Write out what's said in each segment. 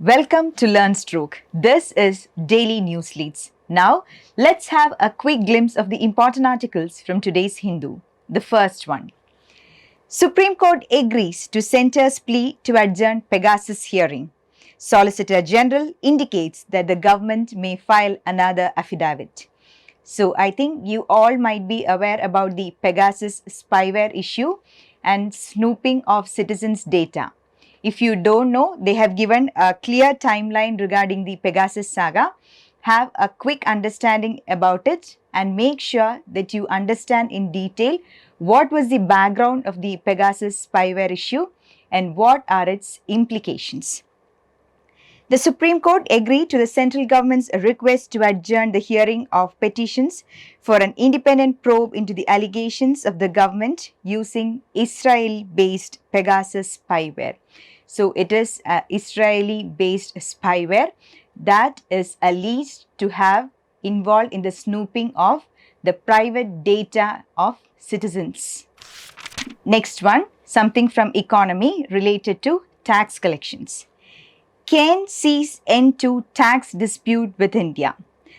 Welcome to Learnstroke. This is Daily News Leads. Now, let's have a quick glimpse of the important articles from today's Hindu. The first one. Supreme Court agrees to centre's plea to adjourn Pegasus hearing. Solicitor General indicates that the government may file another affidavit. So, I think you all might be aware about the Pegasus spyware issue and snooping of citizens' data. If you don't know, they have given a clear timeline regarding the Pegasus saga. Have a quick understanding about it and make sure that you understand in detail what was the background of the Pegasus spyware issue and what are its implications. The Supreme Court agreed to the central government's request to adjourn the hearing of petitions for an independent probe into the allegations of the government using Israel-based Pegasus spyware. So it is Israeli-based spyware that is alleged to have involved in the snooping of the private data of citizens. Next one, something from economy related to tax collections. Can sees end to tax dispute with India.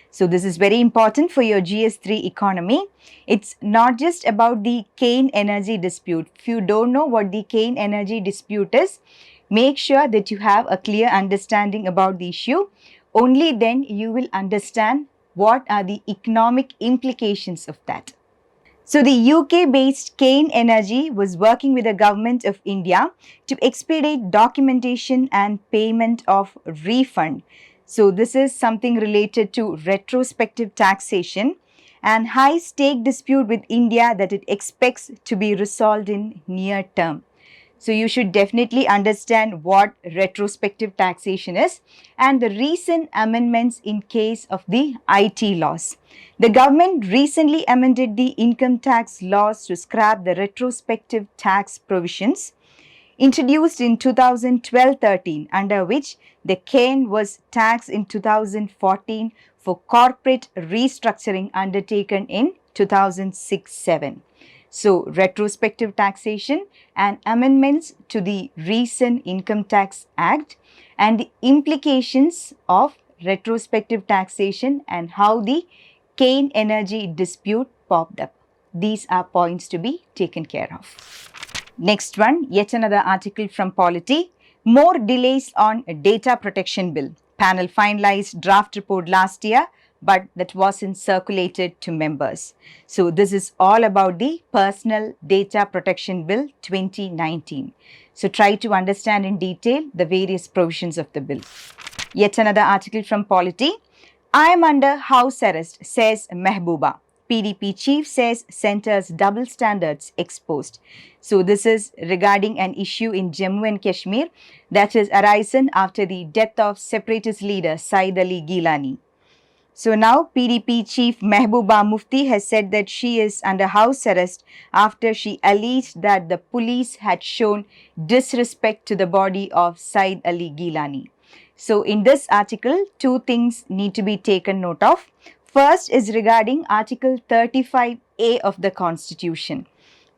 So this is very important for your GS3 economy. It's not just about the Kane energy dispute. If you don't know what the Kane energy dispute is, make sure that you have a clear understanding about the issue. Only then you will understand what are the economic implications of that. So the UK-based Kane Energy was working with the government of India to expedite documentation and payment of refund. So this is something related to retrospective taxation and high stake dispute with India that it expects to be resolved in near term. So you should definitely understand what retrospective taxation is and the recent amendments in case of the IT laws. The government recently amended the income tax laws to scrap the retrospective tax provisions introduced in 2012-13, under which the Kane was taxed in 2014 for corporate restructuring undertaken in 2006-7. So, retrospective taxation and amendments to the recent Income Tax Act and the implications of retrospective taxation and how the Kane energy dispute popped up. These are points to be taken care of. Next one, yet another article from Polity. More delays on data protection bill. Panel finalized draft report last year, but that wasn't circulated to members. So this is all about the Personal Data Protection Bill 2019. So try to understand in detail the various provisions of the bill. Yet another article from Polity. I am under house arrest, says Mehbooba. PDP chief says centre's double standards exposed. So this is regarding an issue in Jammu and Kashmir that has arisen after the death of separatist leader Said Ali Gilani. So now PDP chief Mehbooba Mufti has said that she is under house arrest after she alleged that the police had shown disrespect to the body of Said Ali Gilani. So in this article, two things need to be taken note of. First is regarding Article 35A of the Constitution.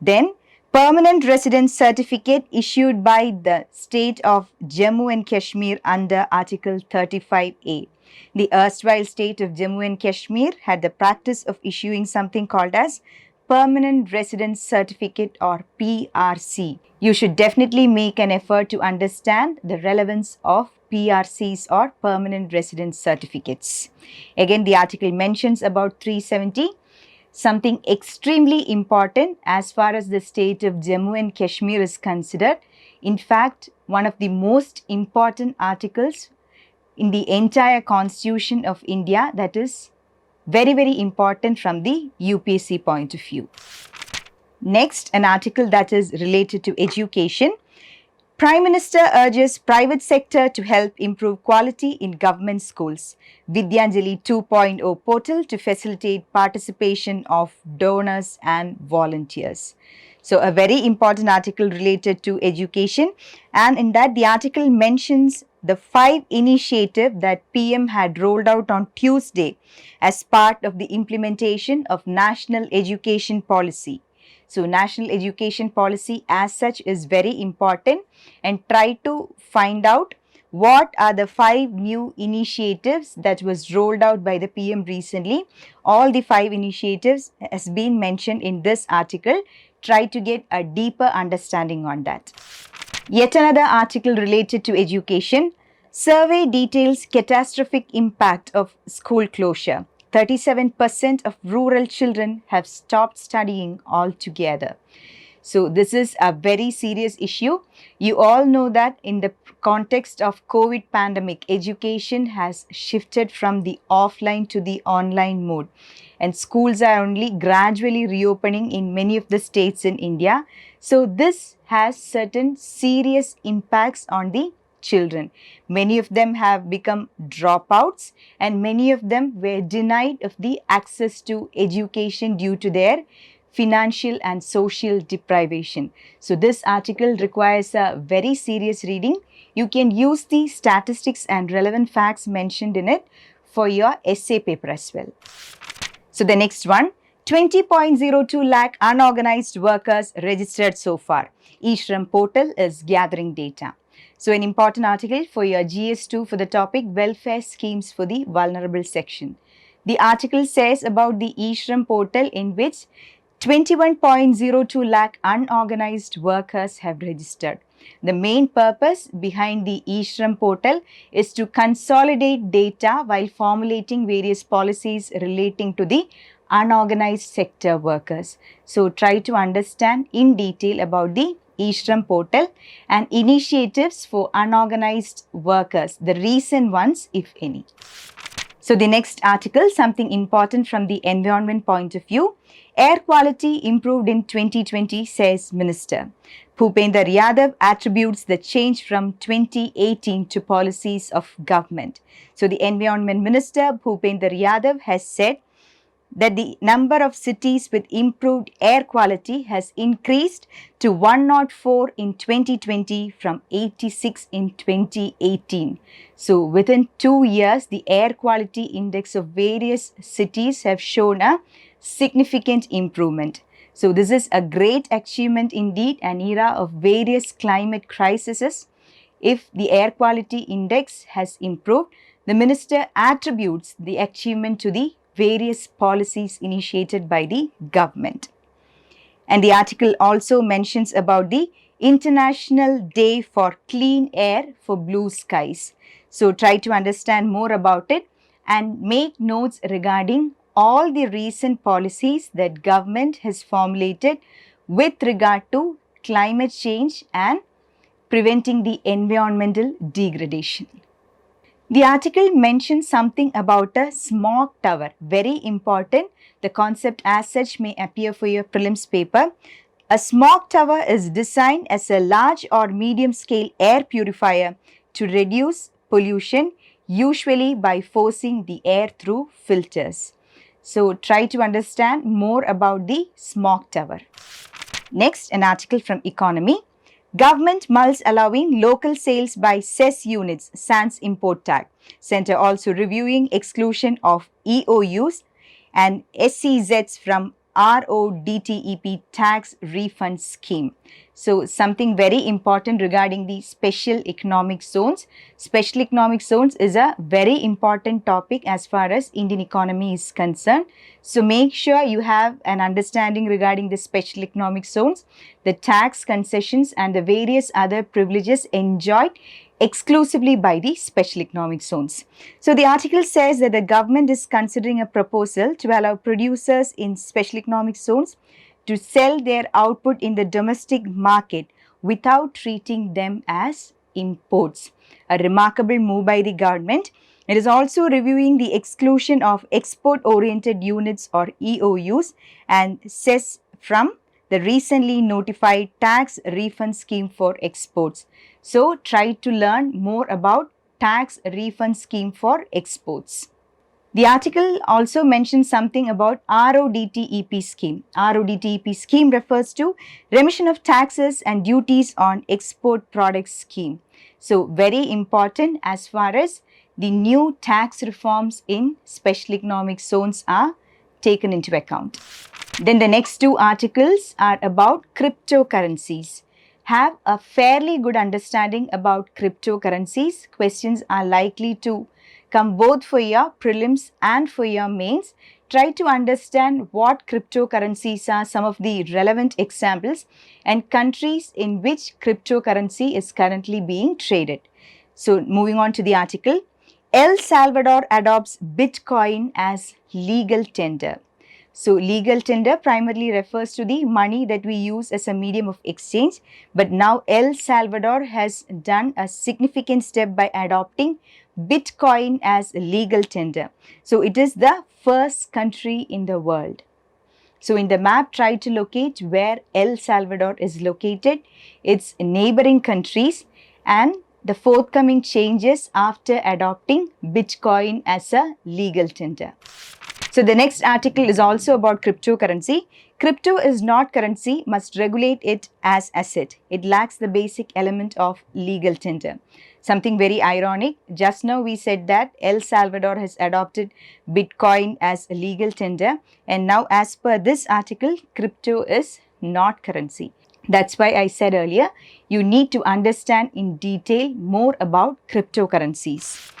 Then, permanent residence certificate issued by the state of Jammu and Kashmir under Article 35A. The erstwhile state of Jammu and Kashmir had the practice of issuing something called as Permanent Residence Certificate or PRC. You should definitely make an effort to understand the relevance of PRCs or Permanent Residence Certificates. Again, the article mentions about 370, something extremely important as far as the state of Jammu and Kashmir is considered. In fact, one of the most important articles in the entire Constitution of India that is very, very important from the UPSC point of view. Next, an article that is related to education. Prime Minister urges private sector to help improve quality in government schools. Vidyanjali 2.0 portal to facilitate participation of donors and volunteers. So a very important article related to education, and in that the article mentions the 5 initiatives that PM had rolled out on Tuesday as part of the implementation of National Education Policy. So National Education Policy as such is very important, and try to find out what are the 5 new initiatives that was rolled out by the PM recently. All the 5 initiatives has been mentioned in this article. Try to get a deeper understanding on that. Yet another article related to education. Survey details catastrophic impact of school closure. 37% of rural children have stopped studying altogether. So this is a very serious issue. You all know that in the context of COVID pandemic, education has shifted from the offline to the online mode, and schools are only gradually reopening in many of the states in India. So this has certain serious impacts on the children. Many of them have become dropouts, and many of them were denied of the access to education due to their financial and social deprivation. So this article requires a very serious reading. You can use the statistics and relevant facts mentioned in it for your essay paper as well. So the next one, 20.02 lakh unorganized workers registered so far. e-Shram portal is gathering data. So an important article for your GS2 for the topic welfare schemes for the vulnerable section. The article says about the e-Shram portal in which 21.02 lakh unorganized workers have registered. The main purpose behind the e-Shram portal is to consolidate data while formulating various policies relating to the unorganized sector workers. So try to understand in detail about the e-Shram portal and initiatives for unorganized workers, the recent ones if any. So the next article, something important from the environment point of view. Air quality improved in 2020, says Minister. Bhupender Yadav attributes the change from 2018 to policies of government. So the Environment Minister Bhupender Yadav has said that the number of cities with improved air quality has increased to 104 in 2020 from 86 in 2018. So within 2 years, the air quality index of various cities have shown a significant improvement. So this is a great achievement indeed, an era of various climate crises. If the air quality index has improved, the minister attributes the achievement to the various policies initiated by the government. And the article also mentions about the International Day for Clean Air for Blue Skies. So try to understand more about it and make notes regarding all the recent policies that government has formulated with regard to climate change and preventing the environmental degradation. The article mentions something about a smog tower, very important. The concept as such may appear for your prelims paper. A smog tower is designed as a large or medium scale air purifier to reduce pollution, usually by forcing the air through filters. So try to understand more about the smog tower. Next, an article from Economy. Government mulls allowing local sales by cess units sans import tag. Centre also reviewing exclusion of EOUs and SEZs from RODTEP tax refund scheme. So something very important regarding the special economic zones. Special economic zones is a very important topic as far as Indian economy is concerned. So make sure you have an understanding regarding the special economic zones, the tax concessions and the various other privileges enjoyed exclusively by the special economic zones. So the article says that the government is considering a proposal to allow producers in special economic zones to sell their output in the domestic market without treating them as imports. A remarkable move by the government. It is also reviewing the exclusion of export-oriented units or EOUs and cess from the recently notified tax refund scheme for exports. So try to learn more about tax refund scheme for exports. The article also mentions something about RODTEP scheme. RODTEP scheme refers to remission of taxes and duties on export products scheme. So very important as far as the new tax reforms in special economic zones are taken into account. Then the next two articles are about cryptocurrencies. have a fairly good understanding about cryptocurrencies. Questions are likely to come both for your prelims and for your mains. Try to understand what cryptocurrencies are, some of the relevant examples, and countries in which cryptocurrency is currently being traded. So, moving on to the article, El Salvador adopts Bitcoin as legal tender. So, legal tender primarily refers to the money that we use as a medium of exchange, but now El Salvador has done a significant step by adopting Bitcoin as legal tender. So, it is the first country in the world. So, in the map, try to locate where El Salvador is located, its neighboring countries, and the forthcoming changes after adopting Bitcoin as a legal tender. So the next article is also about cryptocurrency. Crypto is not currency, must regulate it as asset. It lacks the basic element of legal tender. Something very ironic. Just now we said that El Salvador has adopted Bitcoin as a legal tender, and now as per this article, crypto is not currency. That's why I said earlier, you need to understand in detail more about cryptocurrencies.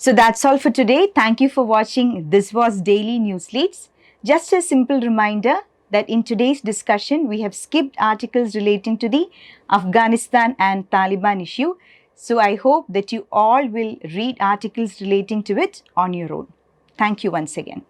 So that's all for today. Thank you for watching. This was Daily News Leads. Just a simple reminder that in today's discussion, we have skipped articles relating to the Afghanistan and Taliban issue. So I hope that you all will read articles relating to it on your own. Thank you once again.